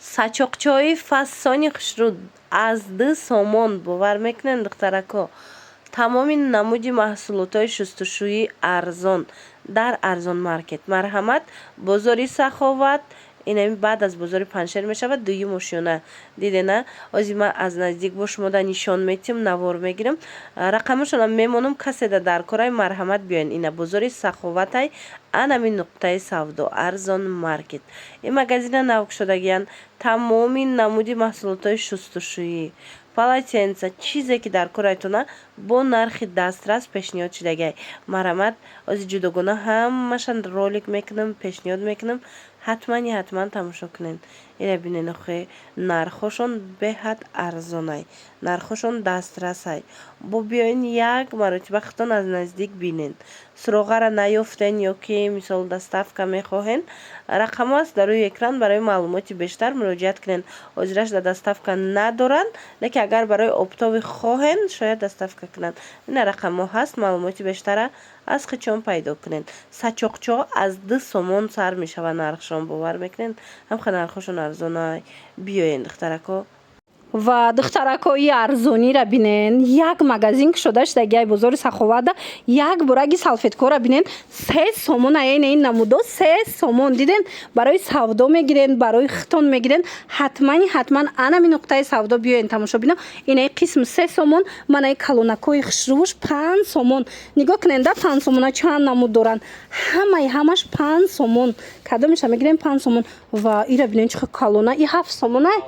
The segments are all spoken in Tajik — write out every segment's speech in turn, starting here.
Сачоқчои фассони хушрӯ аз 2 сомон бовар мекунанд духтарако. Тамоми намуди маҳсулотҳои шустушӯӣ арзон дар арзон маркет. Марҳамат, бозори Саховат. Инами баъд аз бозори Паншер мешавад. Дуюм ошёна дидена. Ози ман аз наздик бо шумо да нишон метим, навор мегирам. Рақамашона мемонам, касе да дар кораи марҳамат биёен. Ина бозори Саховатай анами нуқтаи савдо арзон маркет. Ин магазина навк шудагиян тамоми намуди маҳсулотҳои шустушӯӣ, полотенца, чизе ки дар корайтона бо нархи дастрас пешниҳод шудагай. Марҳамат, ози ҷудогона ҳамашан ролик мекунам, пешниҳод мекунам. ҳатман тамошо кунед. Ира бинен охе нархошон беҳад арзонай, нархошон дастрасай. Бо биёин як маротиба худтон аз наздик бинен. Суроғара наёфтен ё ки мисол доставка мехоҳен, рақамо аст дар рӯи экран. Барои маълумоти бештар муроҷиат кунед. Ҳозираш да доставка надоранд, лекин агар барои оптови хоҳен шояд доставка кунанд. Ина рақамо ҳаст, маълумоти бештара аз хичон пайдо кунед. Сачоқчо аз 2 сомон сар мешава нархшон, бовар мекунед. ҳамха нархошон арзонай. Биёед духтарако. ва духтаракои арзониро бинен. Як магазин шуда шудагиай бозори Саховада. Як бураги салфеткора бинен 3 сомон аен ин намудо 3 сомон диден. Барои савдо мегирен, барои хитон мегирен. ҳатман анами нуқтаи савдо биёен тамошо бинем. Инаи қисм 3 сомон, манаи калонакои хушрӯш 5 сомон. Нигоҳ кунед да 5 сомона чанд намуд доранд. Ҳамаш 5 сомон. Кадомеша мегирем 5 сомон. Ва ира бинен чихо калона и 7 сомон ай.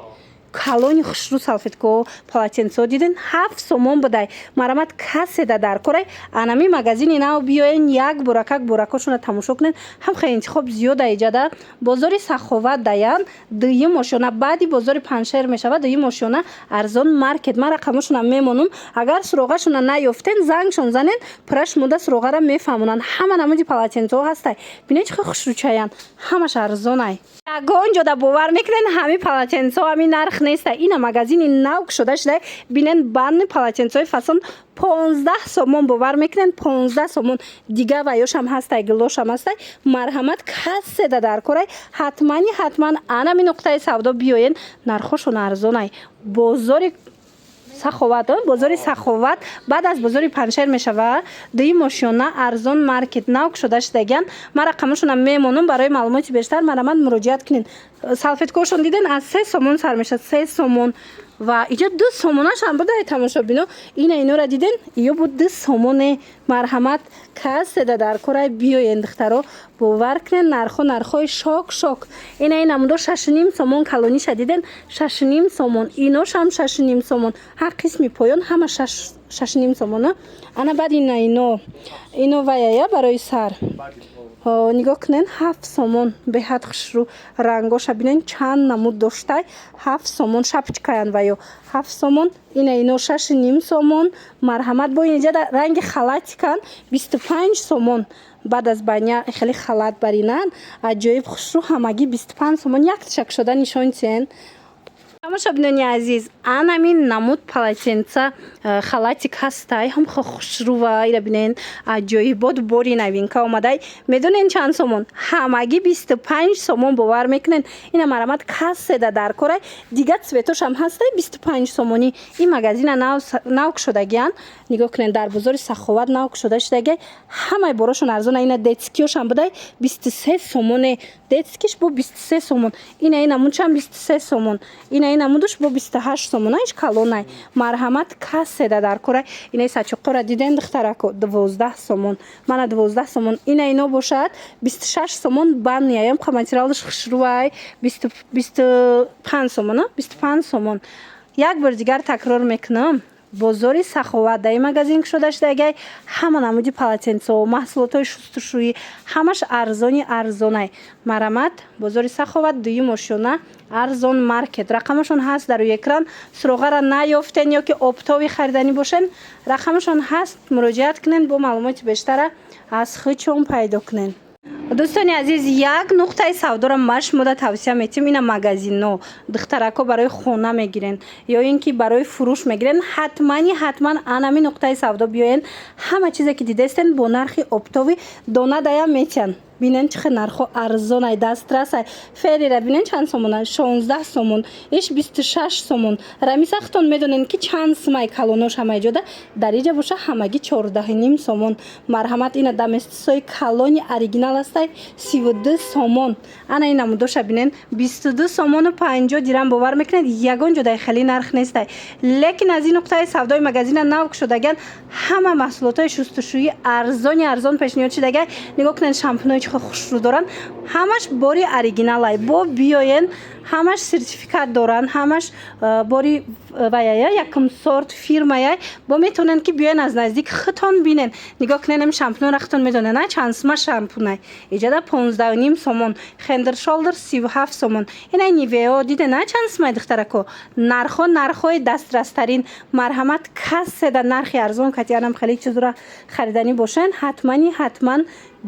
Калони хушрӯ салфетко полотенцо диден 7 сомон будай. Марҳамат, касе да дар корай анами магазини нав биёен як буракак буракошона тамошо кунед. ҳамха интихоб зиёда иҷада. Бозори Саховат даян дуюм ошёна баъди бозори Паншер мешавад. Дуюм ошёна арзон маркет. Ман рақамошона мемонам. Агар суроғашона наёфтен зангшон занен, пураш муда суроғара мефаҳмонанд. ҳама намуди полотенцо ҳастай. бинед чихо хушрӯчаян. ҳамаш арзонай. ягон ҷода бовар мекунен ҳами полотенцо ҳами нарх нестай. Ина магазини навк шуда шудай. Бинен банни полотенцои фасон 15 сомон бовар мекунен. 15 сомон дига ваёшам ҳастай, гилошам ҳастай. Марҳамат, касе да дар корай ҳатман анами нуқтаи савдо биёен. нархошон арзонай. Бозори Саховат баъд аз бозори Паншер мешава. дуюм ошёна арзон маркет навк шуда шудагиян. ман рақамашона мемонам. барои маълумоти бештар марҳамат муроҷиат кунед. салфеткошон диден аз 3 сомон сар мешавад. 3 сомон. ва иҷо 2 сомонашам будай тамошо бино. ина инора диден ё буд 2 сомоне. марҳамат, касе да дар корай биёен духтаро бовар кунен. нархои шок. ина ин намудо 6.5 сомон калониша диден 6.5 сомон. иношам 6.5 сомон. ҳар қисми поён ҳама 6.5 сомон. ана баъд ино ваяя барои сар. нигоҳ кунен 7 сомон беҳад хушрӯ. рангоша бинен чанд намуд доштай. 7 сомон шапчкаян ваё 7 сомон. ина ино 6.5 сомон. марҳамат, бо инҷа ранги халатикан 25 сомон. баъд аз баня хеле халат баринан аҷоиб хушрӯ ҳамагӣ 25 сомон. як тишак шуда нишонсен. тамошо бинони азиз, анами намуд полотенца халатик ҳастай. ҳамха хушрӯва. ира бинен аҷоибот бори новинка омадай. медонен чанд сомон? ҳамагӣ 25 сомон бовар мекунен. ина марҳамат, касе да дар корай дига цветошам ҳастай 25 сомонӣ. ин магазина навк шудагиян. нигоҳ кунен дар бозори Саховат навк шуда шудагай. ҳамаи борошон арзона. ина детскиёшам будай 23 сомоне. детскиш бо 23 сомон. ина намудшам 23 сомон. ина намудуш бо 28 сомон. иш калонай. марҳамат, касе да дар корай. инаи сачоқора диден духтарако 12 сомон. мана 12 сомон. ина ино бошад 26 сомон. бан яям қа материалш хушрӯай 25 сомон. 25 сомон. як бор дигар такрор мекунам. бозори Саховат дар ин магазин шуда шудагай. ҳама намуди полотенцо, маҳсулотҳои шустушӯӣ ҳамаш арзонай. марҳамат, бозори Саховат дуюм ошёна арзон маркет. рақамашон ҳаст дар рӯи экран. суроғара наёфтен ё ки оптови хариданӣ бошен, рақамашон ҳаст. муроҷиат кунед. бо маълумоти бештара аз хичон пайдо кунед. дӯстони азиз, як нуқтаи савдоро ма шумода тавсия метим. ина магазино духтарако барои хона мегирен ё ин ки барои фурӯш мегирен, ҳатман анами нуқтаи савдо биёен. ҳама чизе ки дидестен бо нархи оптови дона даян метиҳанд. бинен чихе нархо арзонай дастрасай ферира бинен чанд сомонай 16 сомон иш 26 сомон рамисахтон медонен ки чанд смай калонош ҳамаи ҷода дариҷа боша ҳамаги 14.5 сомон марҳамат ина даместисои калони оригинал астай 32 сомон ана ин намудоша бинен 22 сомону 50 дирам бовар мекунед ягон ҷодаи хеле нарх нестай лекин аз ин нуқтаи савдои магазина нав кушодаган ҳама маҳсулотҳои шустушӯӣ арзон пешниҳод шудаган нигоҳ кунед шампунои чихо хушрӯ доранд ҳамаш бори оригиналай бо биёен ҳамаш сертификат доранд ҳамаш бори ваяя якум сорт фирмаяй бо метавонанд ки биёен аз наздик хитон бинен нигоҳ кунед ин шампунро хитон медонед на чанд сума шампунай иҷада 15.5 сомон хендер шолдер 37 сомон ина нивео диде на чанд сумай духтарако нархҳои дастрастарин марҳамат касседа нархи арзон катианам хеле чизро харидани бошен ҳатман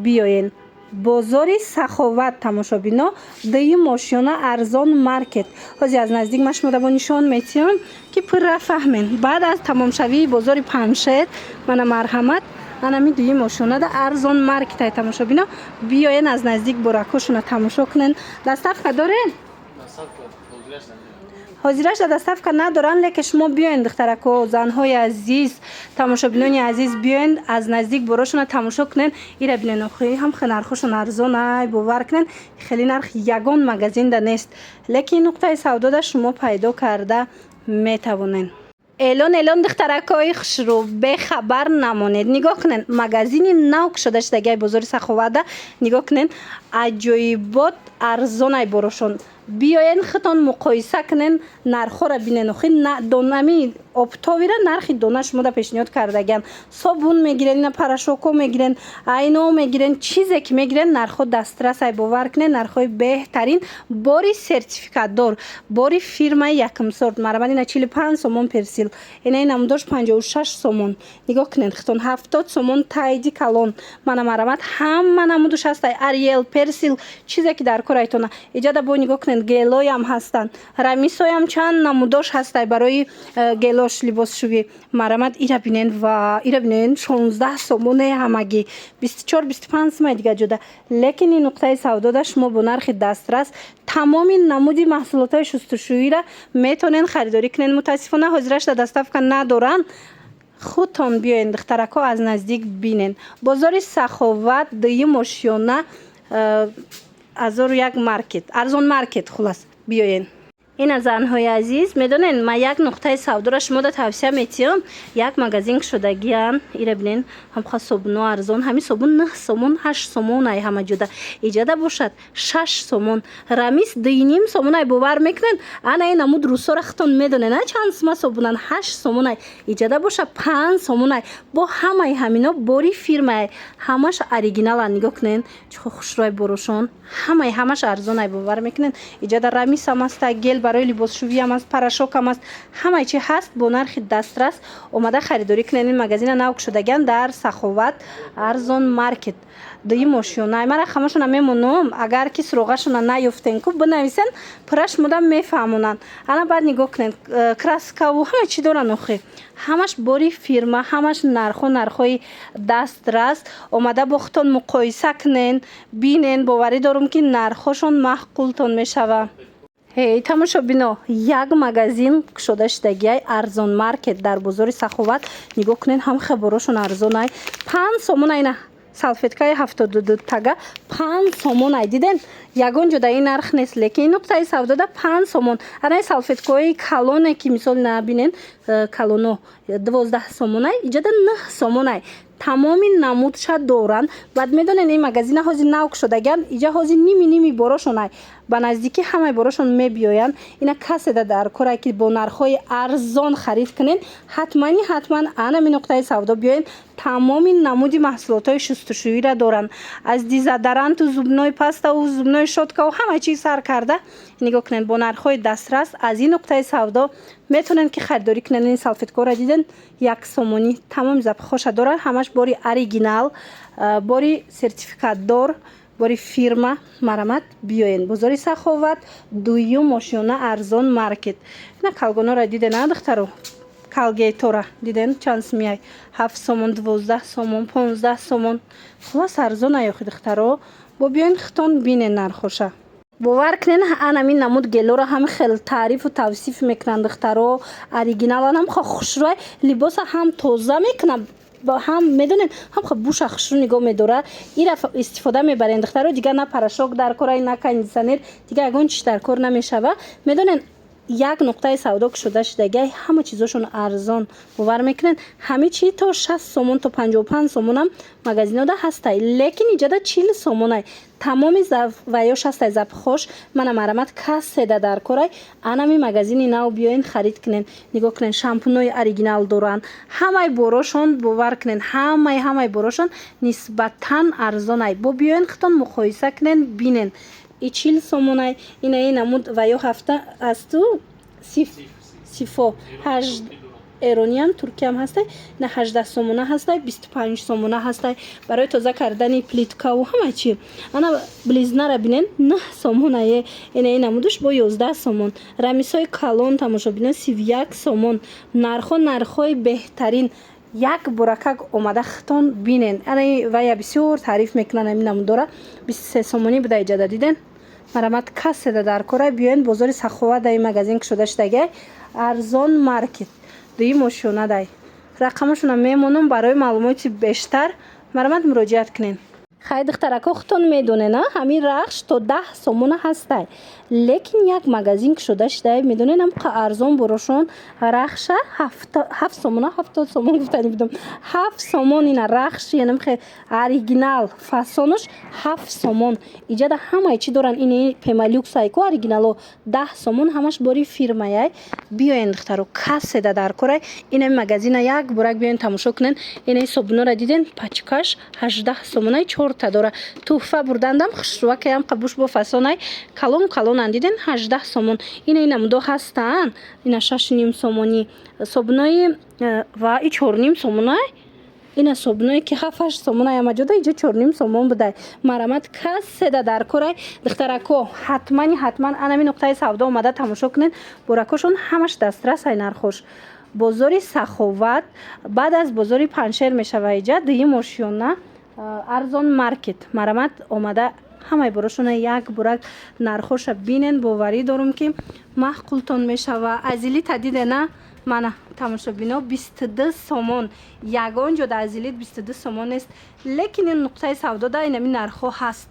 биёен бозори саховат тамошобино дии мошина арзон маркет ҳозир аз наздик ма шумо даво нишон метиҳам ки пурра фаҳмен баъд аз тамомшавии бозори паншер мана марҳамат анами дуи мошинада арзон маркетай тамошобино биёен аз наздик боракошуна тамошо кунен доставка дорен ҳозираш да доставка надоранд лекин шумо биёен духтарако занҳои азиз тамошобинони азиз биёен аз наздик борошуна тамошо кунен ира бинен охи ҳам хе нархошон арзонай бовар кунен хеле нарх ягон магазинда нест лекин нуқтаи савдода шумо пайдо карда метавонен элон духтаракои хушрӯ бехабар намонед нигоҳ кунен магазини нав кушода шудагаи бозори саховада нигоҳ кунен аҷоибот арзонай борошон биёен хитон муқоиса кунен нархҳоро бинен охи донами обтовира нархи дона шумода пешниҳод кардаган собун мегирен ина порошоко мегирен айно мегирен чизе ки мегирен нархҳо дастрасай бовар кунен нархҳои беҳтарин бори сертификатдор бори фирмаи якум сорт марамад ина 45 сомон персил ина ин намудош 56 сомон нигоҳ кунен хитон 70 сомон тайди калон мана марамад ҳама намудош ҳастай ариел персил чизе ки дар корайтона иҷада бо нигоҳ кунен гелоям ҳастанд рамисоям чанд намудош ҳастай барои гелош либосшӯӣ марамад ира бинен ва ира бинен 16 сомоне ҳамагӣ 24-25 сомай дига ҷода лекин ин нуқтаи савдода шумо бо нархи дастрас тамоми намуди маҳсулотҳои шустушӯира метавонен харидорӣ кунен мутаассифона ҳозираш да доставка надоранд худтон биёен духтарако аз наздик бинен бозори саховат дии мошина азору як маркет арзон маркет хулас биёен ина занҳои азиз медонен ман як нуқтаи савдоро шумода тавсия метиҳам як магазин шудагиян ира бинен ҳамха собуно арзон ҳами собун 9 сомон 8 сомонай ҳама ҷода иҷада бошад 6 сомон рамис 2.5 сомонай бовар мекунен ана ин амуд рӯсора хитон медонен на чанд сума собунан 8 сомонай иҷада боша 5 сомонай бо ҳамаи ҳамино бори фирмаи ҳамаш оригиналан нигоҳ кунен чихо хушрӯи борошон ҳамаш арзонай бовар мекунен иҷада рамисам аста гел барои либосшӯвиам аст порошокам аст ҳамаи чи ҳаст бо нархи дастрас омада харидорӣ кунен ин магазина нав кушодаган дар саховат арзон маркет дии мошинай мара хамашона мемонам агар ки суроғашона наёфтен ку бинависен пурра шумода мефаҳмонанд ана баъд нигоҳ кунен краскаву ҳама чи доран охи ҳамаш бори фирма ҳамаш нархҳои дастрас омада бо худтон муқоиса кунен бинен боварӣ дорум ки нархҳошон маъқултон мешава тамошобино як магазин кушода шудагиай арзон маркет дар бозори саховат нигоҳ кунен ҳам хаборошон арзонай 5 сомонай на салфеткаи 72 тага 5 сомонай диден ягон ҷода ин нарх нест лекин ин нуқтаи савдода 5 сомон анаи салфеткаи калоне ки мисол набинен калоно 12 сомонай иҷада 9 сомонай тамоми намудша доранд баъд медонен ин магазина ҳозир нав кушодаган иҷа ҳозир ними борошонай ба наздикӣ ҳамаи борошон мебиёянд ина каседа дар корай ки бо нархҳои арзон харид кунен ҳатман анами нуқтаи савдо биёен тамоми намуди маҳсулотҳои шустушӯира доранд аз дезодоранту зубной паставу зубной щёткаву ҳама чиз сар карда нигоҳ кунен бо нархҳои дастрас аз ин нуқтаи савдо метавонен ки харидорӣ кунен ин салфеткаро диден 1 сомонӣ тамоми запахоша дорад ҳамаш бори оригинал бори сертификатдор бори фирма марамат биёен бозори саховат дуюм мошина арзон маркет ина калгонора дидена духтаро калгейтора диден чанд сумияй 7 сомон 12 сомон 15 сомон хулас арзонай охи духтаро бо бо биёин хитон бинен нархоша. бовар кунен анамин намуд гелора ҳам хел таърифу тавсиф мекунанд духтаро оригиналанам ха хушрӯй либоса ҳам тоза мекунам ҳам медонем ҳам ха буша хушрӯ нигоҳ медора ира истифода мебарен духтаро дигар на порошок дар кора на кондитсионер дигар ягон чиз дар кор намешава медонен як нуқтаи савдо ки шуда шудагиай ҳама чизошон арзон бовар мекунен ҳамин чи то 60 сомон то 55 сомонам магазинода ҳастай лекин иҷода 40 сомонай тамоми ваё шастай запхош мана марамат касседа дар корай анами магазини нав биёин харид кунен нигоҳ кунен шампунои оригинал доранд ҳамаи борошон бовар кунен ҳамаи борошон нисбатан арзонай бо биёин хитон муқоиса кунен бинен и 40 сомонай ина намуд ваё ҳафта асту сифо 8 эрониям туркиям ҳастай на 18 сомона ҳастай 25 сомона ҳастай барои тоза кардани плиткаву ҳама чи ана близнара бинен 9 сомонае ина намудуш бо 11 сомон рамисои калон тамошобинен 31 сомон нархҳои беҳтарин як буракак омада хитон бинен ана вая бисёр таъриф мекунан ами намудора 23 сомонӣ буда иҷода диден марамат касседа дар кора биёин бозори саховат дай магазин ки шуда шудагиай арзон маркет дуи мошона дай рақамашона мемонам барои маълумоти бештар марамат муроҷиат кунен хай духтарако хитон медонена ҳамин рахш то 10 сомона ҳастай лекин як магазин ки шуда шудай медоненам қа арзон борошон рахша 7 сомона 70 сомон гуфтани будам 7 сомон ина рахш янам хе оригинал фасонош 7 сомон иҷада ҳамаи чи доран ини пемалюксай ку оригинало 10 сомон ҳамаш бори фирмаяй биёен духтаро касседа дар корай ина магазина як бурак биёен тамошо кунен ина собунора диден пачкаш 18 сомонай 4 та дора туҳфа бурдандам хушрӯвакаям қабуш бо фасонай калон диден 18 сомон ина намудо ҳастан ина 6.5 сомонӣ собунои ва и 4.5 сомонай ина собуное ки 7-8 сомонай амаҷода иҷо 4.5 сомон будай марамат касседа дар корай духтарако ҳатман анами нуқтаи савдо омада тамошо кунен буракошон ҳамаш дастрасай нархош бозори саховат баъд аз бозори паншер мешава иҷа дуи мошиёна арзон маркет марамат омада ҳамаи борошона як бурак нархоша бинен боварӣ дорум ки маҳқултон мешава азили тадидена мана тамошобино 22 сомон ягон ҷода азилит 22 сомон нест лекин ин нуқтаи савдода инами нархҳо ҳаст